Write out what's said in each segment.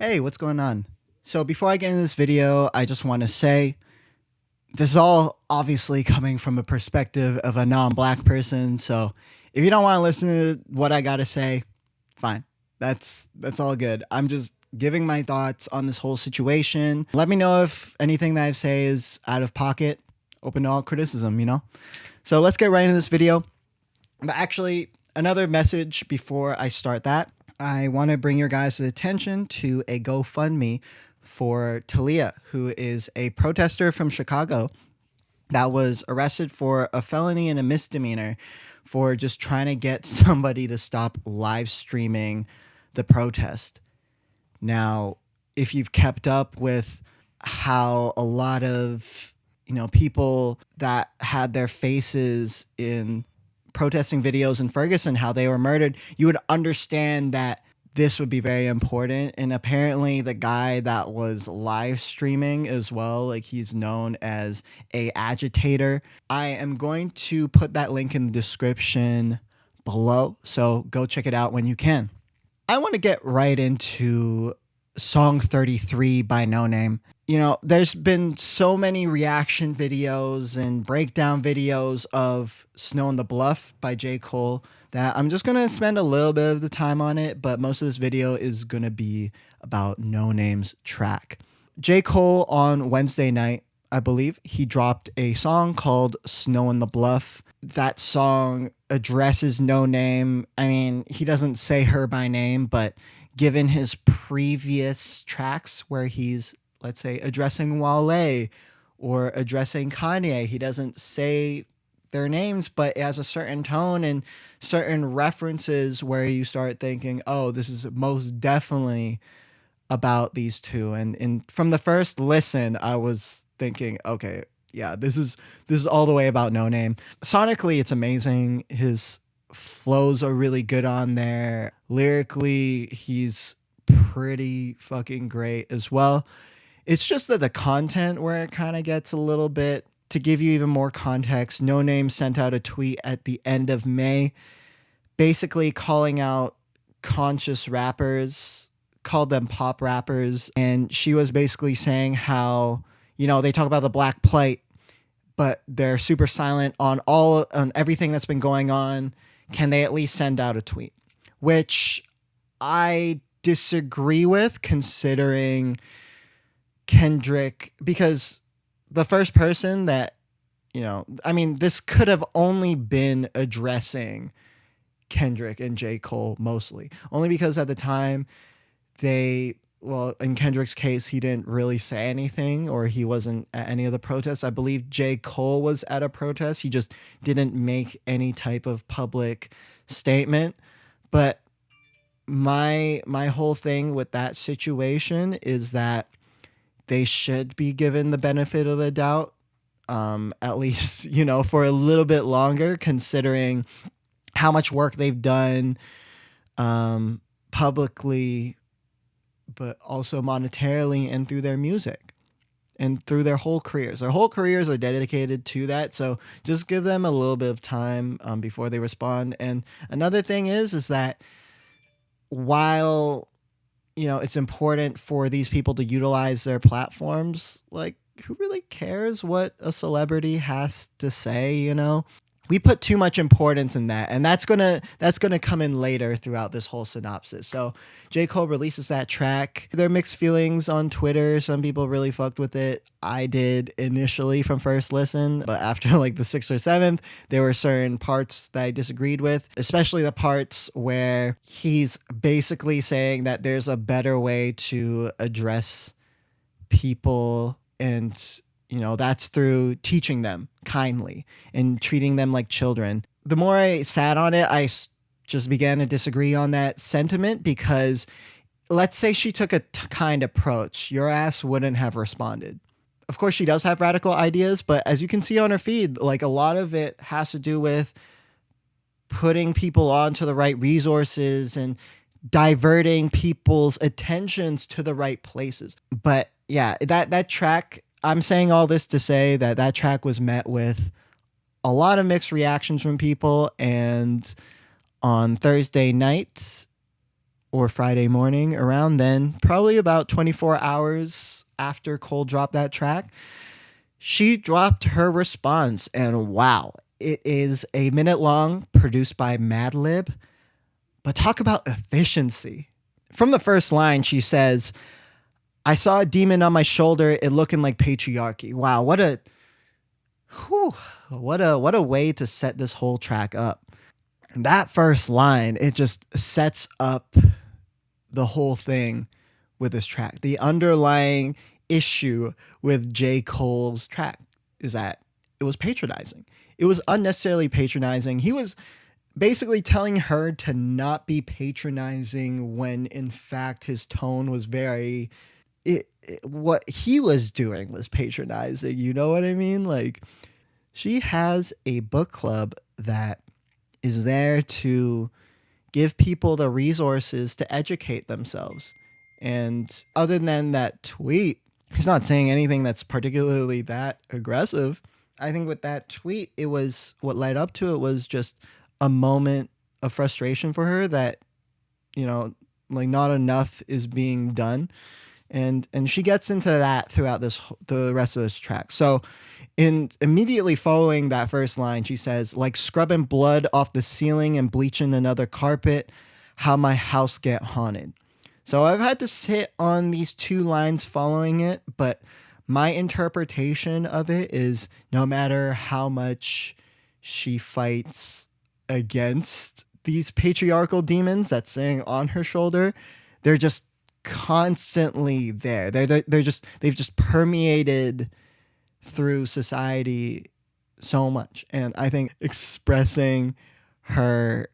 Hey, what's going on? So before I get into this video, I just want to say this is all obviously coming from a perspective of a non-black person. So if you don't want to listen to what I got to say, fine. That's all good. I'm just giving my thoughts on this whole situation. Let me know if anything that I say is out of pocket. Open to all criticism, you know? So let's get right into this video. But actually, another message before I start that. I want to bring your guys' attention to a GoFundMe for Talia, who is a protester from Chicago that was arrested for a felony and a misdemeanor for just trying to get somebody to stop live streaming the protest. Now, if you've kept up with how a lot of, people that had their faces in protesting videos in Ferguson, how they were murdered, you would understand that this would be very important. And apparently the guy that was live streaming as well, like he's known as a agitator. I am going to put that link in the description below, so go check it out when you can. I want to get right into Song 33 by Noname. There's been so many reaction videos and breakdown videos of On the Bluff by J. Cole that I'm just going to spend a little bit of the time on it, but most of this video is going to be about Noname's track. J. Cole on Wednesday night, I believe, he dropped a song called On the Bluff. That song addresses Noname. I mean, he doesn't say her by name, but given his previous tracks where he's, let's say, addressing Wale or addressing Kanye, he doesn't say their names, but it has a certain tone and certain references where you start thinking, oh, this is most definitely about these two. And from the first listen, I was thinking, okay, yeah, this is all the way about Noname. Sonically, it's amazing. His flows are really good on there. Lyrically, he's pretty fucking great as well. It's just that the content where it kind of gets a little bit, to give you even more context, Noname sent out a tweet at the end of May, basically calling out conscious rappers, called them pop rappers. And she was basically saying how, they talk about the black plight, but they're super silent on everything that's been going on. Can they at least send out a tweet? Which I disagree with, considering Kendrick, because the first person that, this could have only been addressing Kendrick and J. Cole mostly, only because at the time in Kendrick's case, he didn't really say anything, or he wasn't at any of the protests. I believe J. Cole was at a protest. He just didn't make any type of public statement. But my whole thing with that situation is that they should be given the benefit of the doubt, at least, for a little bit longer, considering how much work they've done publicly, but also monetarily and through their music and through their whole careers. Their whole careers are dedicated to that. So just give them a little bit of time before they respond. And another thing is that while, it's important for these people to utilize their platforms, like, who really cares what a celebrity has to say, We put too much importance in that, and that's gonna come in later throughout this whole synopsis. So J. Cole releases that track. There are mixed feelings on Twitter. Some people really fucked with it. I did initially from first listen, but after like the 6th or 7th, there were certain parts that I disagreed with, especially the parts where he's basically saying that there's a better way to address people, and that's through teaching them kindly and treating them like children. The more I sat on it, I just began to disagree on that sentiment, because let's say she took a kind approach, your ass wouldn't have responded. Of course, she does have radical ideas, but as you can see on her feed, like, a lot of it has to do with putting people onto the right resources and diverting people's attentions to the right places. But yeah, that track, I'm saying all this to say that track was met with a lot of mixed reactions from people. And on Thursday night, or Friday morning, around then, probably about 24 hours after Cole dropped that track, she dropped her response. And wow, it is a minute long, produced by Madlib. But talk about efficiency. From the first line, she says, I saw a demon on my shoulder, it looking like patriarchy. Wow, what a way to set this whole track up. That first line, it just sets up the whole thing with this track. The underlying issue with J. Cole's track is that it was patronizing. It was unnecessarily patronizing. He was basically telling her to not be patronizing when in fact his tone was very what he was doing was patronizing. You know what I mean? Like, she has a book club that is there to give people the resources to educate themselves. And other than that tweet, he's not saying anything that's particularly that aggressive. I think with that tweet, it was what led up to it was just a moment of frustration for her that, you know, like not enough is being done. And she gets into that throughout the rest of this track. So immediately following that first line, she says, like scrubbing blood off the ceiling and bleaching another carpet, how my house get haunted. So I've had to sit on these two lines following it, but my interpretation of it is no matter how much she fights against these patriarchal demons that's sitting on her shoulder, they're just constantly there. They've just permeated through society so much. And I think expressing her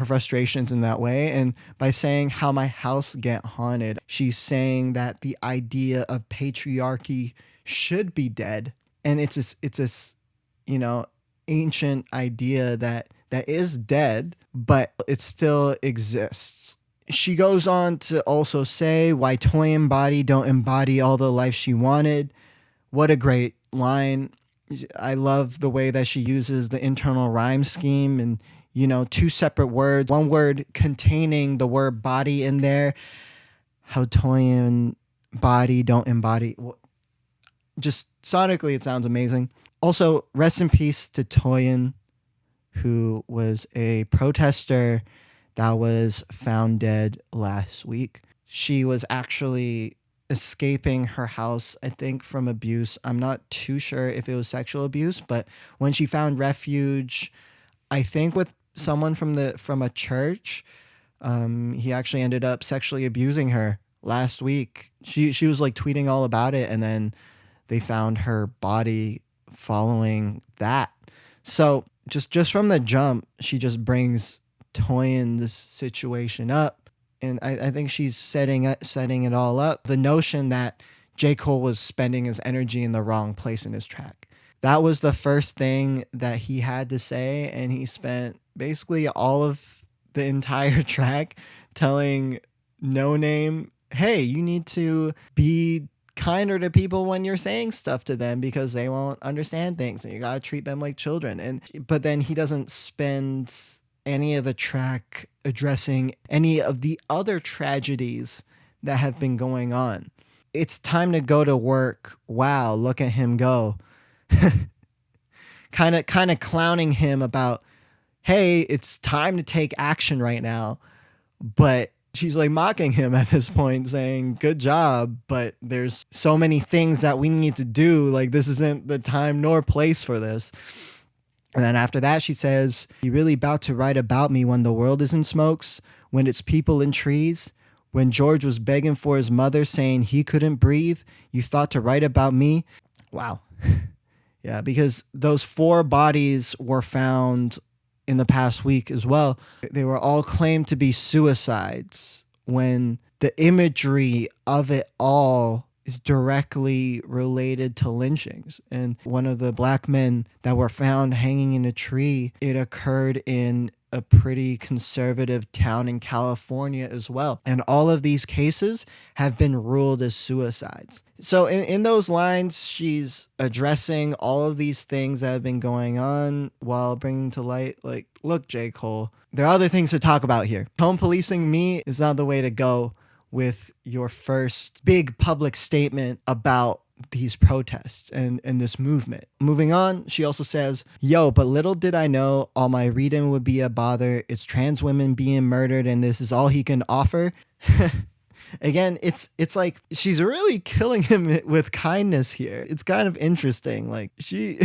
frustrations in that way, and by saying how my house get haunted, she's saying that the idea of patriarchy should be dead. And it's this, you know, ancient idea that is dead, but it still exists. She goes on to also say why Toyin body don't embody all the life she wanted. What a great line. I love the way that she uses the internal rhyme scheme and, you know, two separate words, one word containing the word body in there. How Toyin body don't embody. Just sonically, it sounds amazing. Also, rest in peace to Toyin, who was a protester that was found dead last week. She was actually escaping her house, I think, from abuse. I'm not too sure if it was sexual abuse, but when she found refuge, I think with someone from a church, he actually ended up sexually abusing her last week. She was like tweeting all about it, and then they found her body following that. So just from the jump, she just brings Toyin situation up, and I think she's setting it all up. The notion that J. Cole was spending his energy in the wrong place in his track. That was the first thing that he had to say, and he spent basically all of the entire track telling Noname, hey, you need to be kinder to people when you're saying stuff to them because they won't understand things, and you gotta treat them like children. But then he doesn't spend any of the track addressing any of the other tragedies that have been going on. It's time to go to work. Wow, look at him go. kind of clowning him about, hey, it's time to take action right now. But she's like mocking him at this point, saying, good job, but there's so many things that we need to do. Like, this isn't the time nor place for this. And then after that, she says, you really about to write about me when the world is in smokes, when it's people in trees, when George was begging for his mother saying he couldn't breathe, you thought to write about me. Wow. Yeah, because those 4 bodies were found in the past week as well. They were all claimed to be suicides when the imagery of it all is directly related to lynchings. And one of the black men that were found hanging in a tree, it occurred in a pretty conservative town in California as well. And all of these cases have been ruled as suicides. So in those lines, she's addressing all of these things that have been going on while bringing to light, like, look, J. Cole, there are other things to talk about here. Home policing me is not the way to go with your first big public statement about these protests and this movement. Moving on, she also says, yo, but little did I know all my reading would be a bother. It's trans women being murdered and this is all he can offer. Again, it's like she's really killing him with kindness here. It's kind of interesting. Like she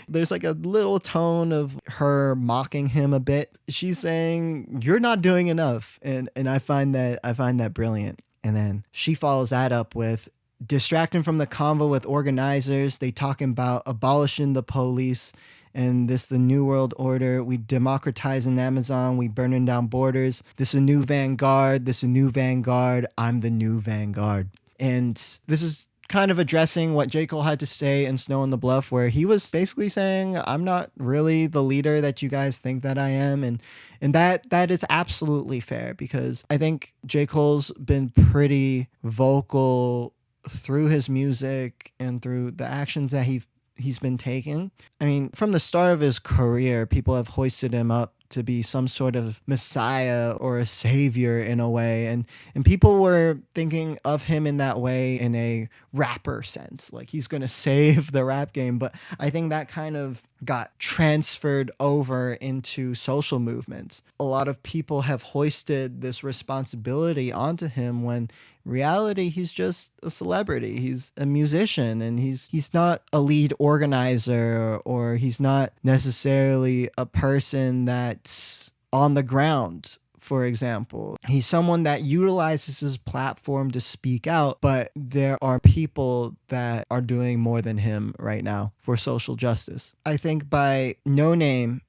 there's like a little tone of her mocking him a bit. She's saying, you're not doing enough. And I find that brilliant. And then she follows that up with distracting from the convo with organizers. They talking about abolishing the police and this the new world order. We democratizing Amazon. We burning down borders. This a new vanguard. This a new vanguard. I'm the new vanguard. And this is kind of addressing what J. Cole had to say in Snow on the Bluff, where he was basically saying, I'm not really the leader that you guys think that I am. And that is absolutely fair, because I think J. Cole's been pretty vocal through his music and through the actions that he's been taking. I mean, from the start of his career, people have hoisted him up to be some sort of messiah or a savior in a way. And people were thinking of him in that way in a rapper sense, like he's going to save the rap game. But I think that kind of got transferred over into social movements. A lot of people have hoisted this responsibility onto him when in reality he's just a celebrity. He's a musician and he's not a lead organizer, or he's not necessarily a person that's on the ground. For example, he's someone that utilizes his platform to speak out, but there are people that are doing more than him right now for social justice. I think by Noname,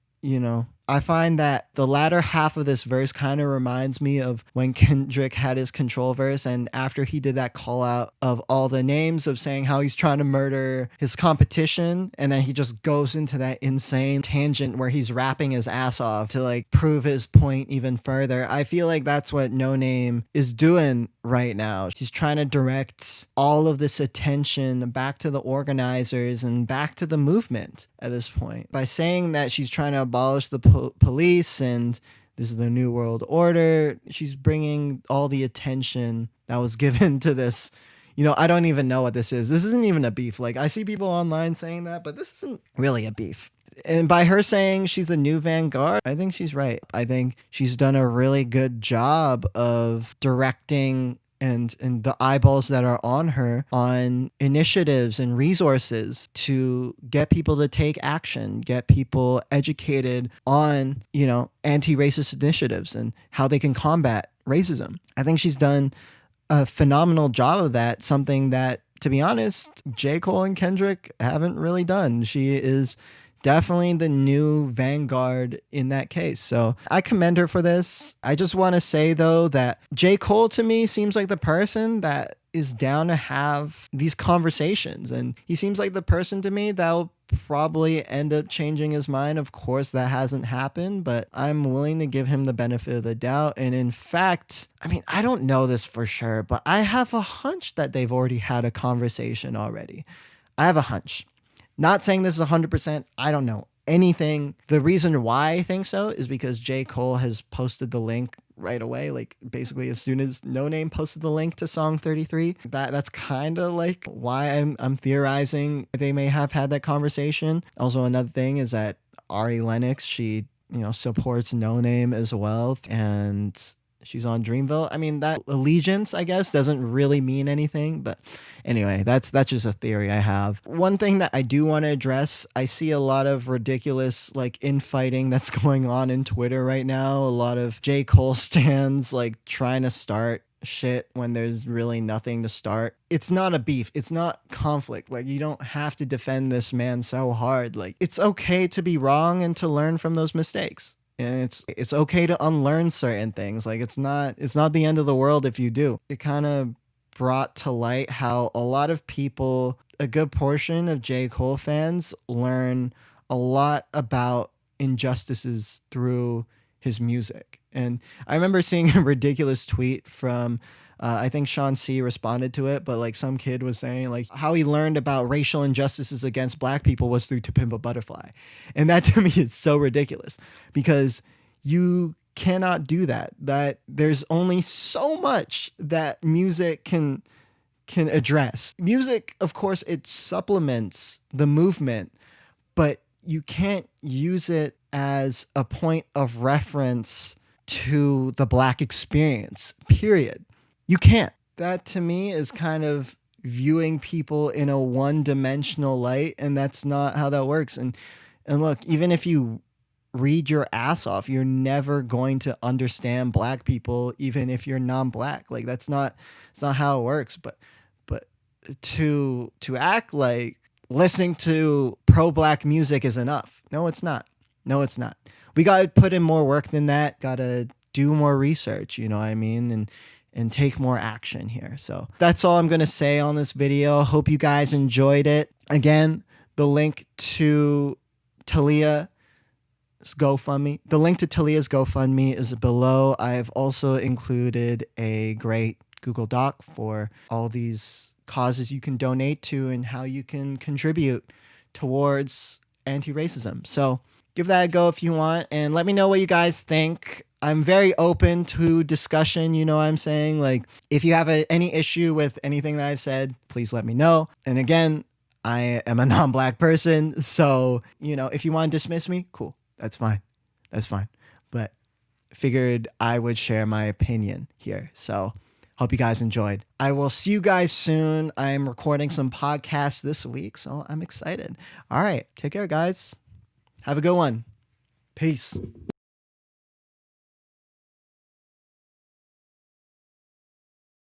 I find that the latter half of this verse kind of reminds me of when Kendrick had his Control verse, and after he did that call out of all the names of saying how he's trying to murder his competition, and then he just goes into that insane tangent where he's rapping his ass off to like prove his point even further. I feel like that's what Noname is doing right now. She's trying to direct all of this attention back to the organizers and back to the movement at this point by saying that she's trying to abolish the police and this is the new world order. She's bringing all the attention that was given to this. I don't even know what this is. This isn't even a beef. Like, I see people online saying that, but this isn't really a beef. And by her saying she's a new vanguard, I think she's right. I think she's done a really good job of directing and the eyeballs that are on her on initiatives and resources to get people to take action, get people educated on, anti-racist initiatives and how they can combat racism. I think she's done a phenomenal job of that, something that, to be honest, J. Cole and Kendrick haven't really done. She is definitely the new vanguard in that case. So I commend her for this. I just want to say, though, that J. Cole to me seems like the person that is down to have these conversations. And he seems like the person to me that'll probably end up changing his mind. Of course, that hasn't happened, but I'm willing to give him the benefit of the doubt. And in fact, I don't know this for sure, but I have a hunch that they've already had a conversation already. I have a hunch. Not saying this is 100%. I don't know anything. The reason why I think so is because J. Cole has posted the link right away. Like, basically as soon as Noname posted the link to song 33, that's kind of like why I'm theorizing they may have had that conversation. Also, another thing is that Ari Lennox, she supports Noname as well, and she's on Dreamville. That allegiance, I guess, doesn't really mean anything. But anyway, that's just a theory I have. One thing that I do want to address, I see a lot of ridiculous infighting that's going on in Twitter right now. A lot of J. Cole stans trying to start shit when there's really nothing to start. It's not a beef. It's not conflict. You don't have to defend this man so hard. It's okay to be wrong and to learn from those mistakes. And it's okay to unlearn certain things. It's not the end of the world if you do. It kind of brought to light how a lot of people, a good portion of J. Cole fans, learn a lot about injustices through his music. And I remember seeing a ridiculous tweet from I think Sean C responded to it, but like some kid was saying like how he learned about racial injustices against black people was through To Pimp a Butterfly. And that to me is so ridiculous because you cannot do that. That there's only so much that music can address. Music, of course, it supplements the movement, but you can't use it as a point of reference to the black experience, period. You can't. That to me is kind of viewing people in a one-dimensional light, and that's not how that works. And look, even if you read your ass off, you're never going to understand black people, even if you're non-black. Like it's not how it works. But to act like listening to pro-black music is enough. No, it's not. No, it's not. We got to put in more work than that. Got to do more research, you know what I mean? And take more action here. So that's all I'm going to say on this video. Hope you guys enjoyed it. Again, the link to Talia's GoFundMe. The link to Talia's GoFundMe is below. I've also included a great Google Doc for all these causes you can donate to and how you can contribute towards anti-racism. So give that a go if you want, and let me know what you guys think. I'm very open to discussion, you know what I'm saying? Like, if you have any issue with anything that I've said, please let me know. And again, I am a non-black person, so, you know, if you want to dismiss me, cool. That's fine. That's fine. But figured I would share my opinion here. So hope you guys enjoyed. I will see you guys soon. I'm recording some podcasts this week, so I'm excited. All right. Take care, guys. Have a good one. Peace.